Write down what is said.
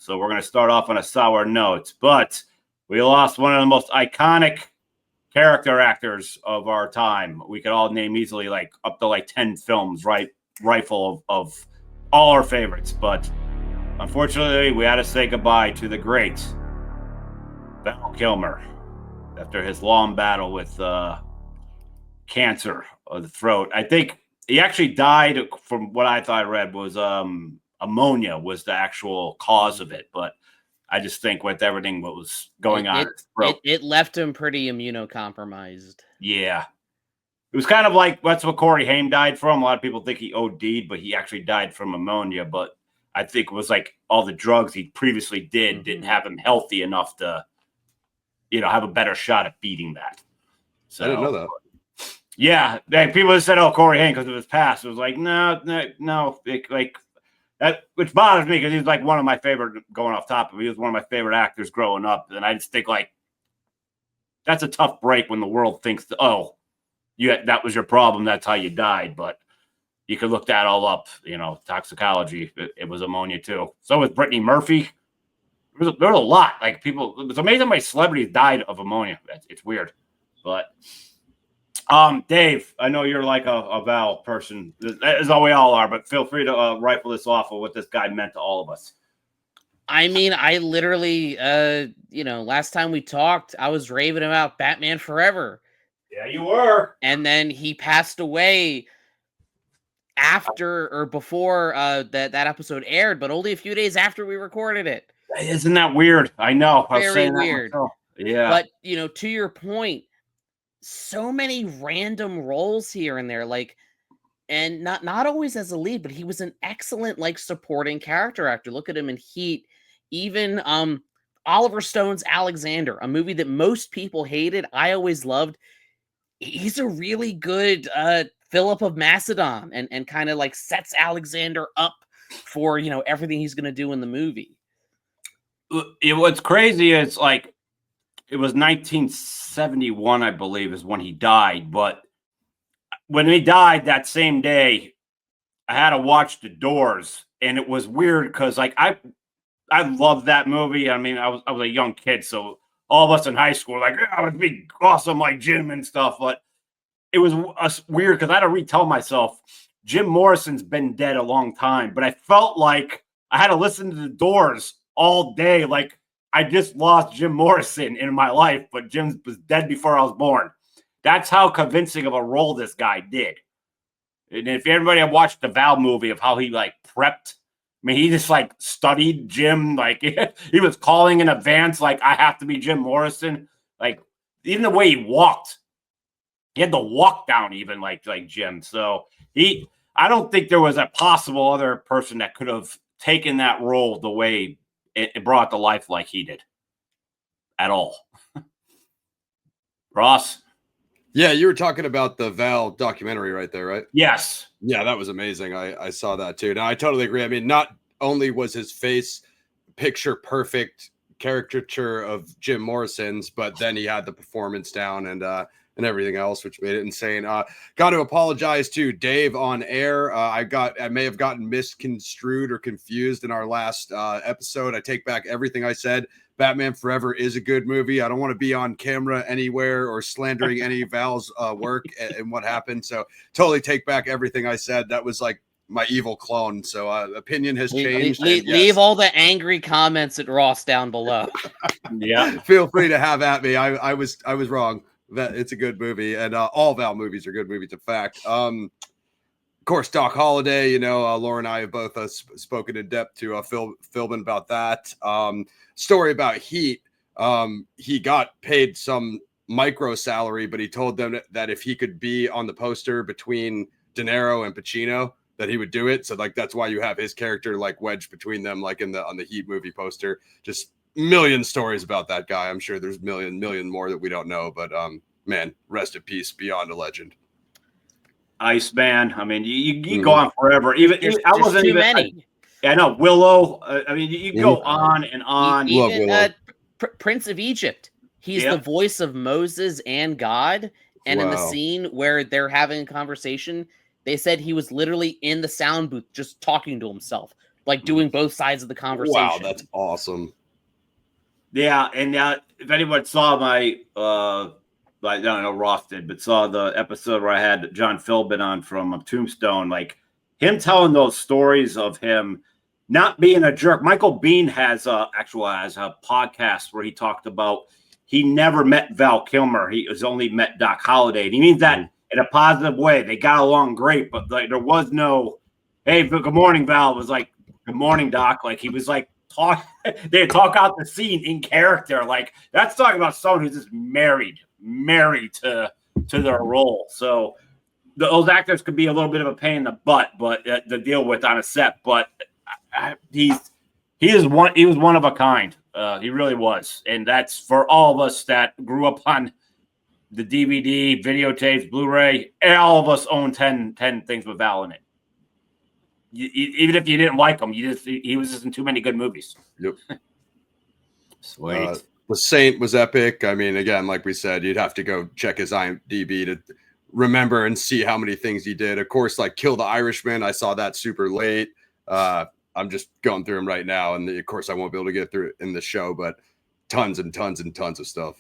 So we're going to start off on a sour note. But we lost one of the most iconic character actors of our time. We could all name easily like up to like 10 films, right? Rifle of all our favorites. But unfortunately, we had to say goodbye to the great Val Kilmer after his long battle with cancer of the throat. I think he actually died, from what I thought I read, was ammonia was the actual cause of it. But I just think with everything what was going on, it left him pretty immunocompromised. Yeah. It was kind of like that's what Corey Haim died from. A lot of people think he OD'd, but he actually died from ammonia. But I think it was like all the drugs he previously didn't have him healthy enough to, have a better shot at beating that. So I didn't know that. Yeah, people have said, "Oh, Corey Haim because of his past." It was like, no, like that, which bothers me because he was like one of my favorite. Going off topic, he was one of my favorite actors growing up, and I just think like that's a tough break when the world thinks, "Oh, that was your problem. That's how you died." But you could look that all up. Toxicology. It was ammonia too. So was Brittany Murphy. There was a lot. Like people, it's amazing how many celebrities died of ammonia. It's weird, but. Dave, I know you're like a Val person, as all we all are, but feel free to rifle this off of what this guy meant to all of us. I mean, I literally, last time we talked, I was raving about Batman Forever. Yeah, you were. And then he passed away after or before that episode aired, but only a few days after we recorded it. Isn't that weird? I know. Very weird. Yeah. But, to your point, so many random roles here and there, and not always as a lead, but he was an excellent supporting character actor. Look at him in Heat. Even Oliver Stone's Alexander, a movie that most people hated, I always loved. He's a really good Philip of Macedon, and kind of sets Alexander up for everything he's going to do in the movie. What's crazy is it was 1971, I believe, is when he died. But when he died that same day, I had to watch The Doors, and it was weird because I loved that movie. I mean, I was a young kid, so all of us in high school were like, "Yeah, it would be awesome like Jim and stuff." But it was weird because I had to retell myself Jim Morrison's been dead a long time, but I felt like I had to listen to The Doors all day, like. I just lost Jim Morrison in my life, but Jim was dead before I was born. That's how convincing of a role this guy did. And if everybody had watched the Val movie of how he prepped, I mean, he just studied Jim. He was calling in advance, I have to be Jim Morrison. Even the way he walked, he had to walk down even like Jim. So I don't think there was a possible other person that could have taken that role the way it brought to life like he did at all. Ross? Yeah, you were talking about the Val documentary right there, right? Yes. Yeah, that was amazing. I saw that too. Now, I totally agree. I mean, not only was his face picture perfect caricature of Jim Morrison's, but then he had the performance down and everything else, which made it insane. Got to apologize to Dave on air. I may have gotten misconstrued or confused in our last episode. I take back everything I said. Batman Forever is a good movie. I don't want to be on camera anywhere or slandering any Val's work and what happened. So totally take back everything I said. That was my evil clone. So opinion has changed. Leave all the angry comments at Ross down below. Yeah. Feel free to have at me. I was wrong. That it's a good movie, and all Val movies are good movies. In fact, of course, Doc Holliday. Laura and I have both spoken in depth to Philbin about that story about Heat. He got paid some micro salary, but he told them that if he could be on the poster between De Niro and Pacino, that he would do it. So that's why you have his character wedged between them, on the Heat movie poster. Just million stories about that guy. I'm sure there's million more that we don't know, but man, rest in peace, beyond a legend. Iceman. I mean, you go on forever. I wasn't too even many. I know Willow. I mean, you go on and on. Even Prince of Egypt. He's the voice of Moses and God. And in the scene where they're having a conversation, they said he was literally in the sound booth just talking to himself, like doing both sides of the conversation. Wow, that's awesome. Yeah, and if anyone saw my, I don't know, Ross did, but saw the episode where I had John Philbin on from Tombstone, like him telling those stories of him not being a jerk. Michael Biehn has a podcast where he talked about he never met Val Kilmer. He has only met Doc Holliday. And he means that in a positive way. They got along great, but like there was no, hey, good morning, Val. It was like, good morning, Doc. Like he was like they talk out the scene in character. Like that's talking about someone who's just married to their role. So those actors could be a little bit of a pain in the butt, but to deal with on a set. But he was one of a kind. He really was, and that's for all of us that grew up on the DVD, videotapes, Blu-ray. And all of us own 10 things with Val in it. Even if you didn't like him, he was just in too many good movies. Yep. Sweet. The Saint was epic. I mean, again, like we said, you'd have to go check his IMDb to remember and see how many things he did. Of course, like Kill the Irishman, I saw that super late. I'm just going through them right now, and of course, I won't be able to get through it in the show, but tons and tons and tons of stuff.